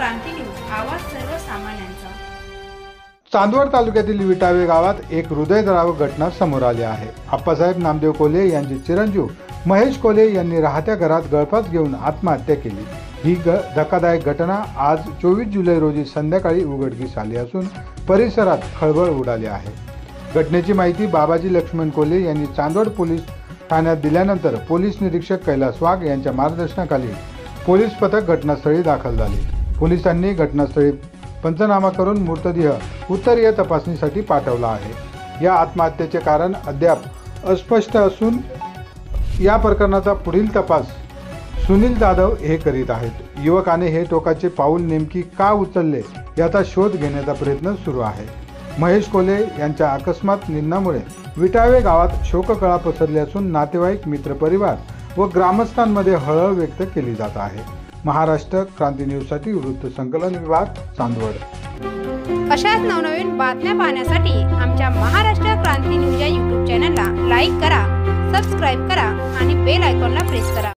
क्रांती news, आवाज सर्वसामान्यांचा। चांदवड तालुक्यातील विटावे गावात एक हृदयद्रावक घटना समोर आली आहे। आप्पासाहेब नामदेव कोल्हे यांचे चिरंजीव महेश कोल्हे यांनी राहत्या घरात गळफास घेऊन आत्महत्या केली। ही धक्कादायक घटना आज 24 जुलै रोजी संध्याकाळी उघडकीस आली असून परिसरात खळबळ उडाली आहे। घटनेची माहिती बाबाजी लक्ष्मण कोल्हे यांनी चांदवड पोलीस ठाण्यात दिल्यानंतर पोलीस निरीक्षक कैलास वाघ यांच्या मार्गदर्शनाखाली पोलीस पथक घटनास्थळी दाखल झाले। पोलिसांनी घटनास्थळी पंचनामा करून मृतदेह उत्तरीय तपासणीसाठी पाठवला आहे। या आत्महत्येचे कारण अद्याप अस्पष्ट असून या प्रकरणाचा पुढील तपास सुनील जाधव हे करीत आहेत। युवकाने हे टोकाचे पाऊल नेमकी का उचलले याचा शोध घेण्याचा प्रयत्न सुरू आहे। महेश कोल्हे यांच्या अकस्मात निधनामुळे विटावे गावात शोककळा पसरली असून नातेवाईक, मित्रपरिवार व ग्रामस्थांमध्ये हळहळ व्यक्त केली जात आहे। महाराष्ट्र क्रांती न्यूजसाठी वृत्त संकलन विभाग, चांदवड। अशाच नवनवीन बातम्या पाहण्यासाठी आमच्या महाराष्ट्र क्रांती न्यूज या YouTube चॅनलला लाईक करा, सबस्क्राईब करा आणि बेल आयकॉनला प्रेस करा।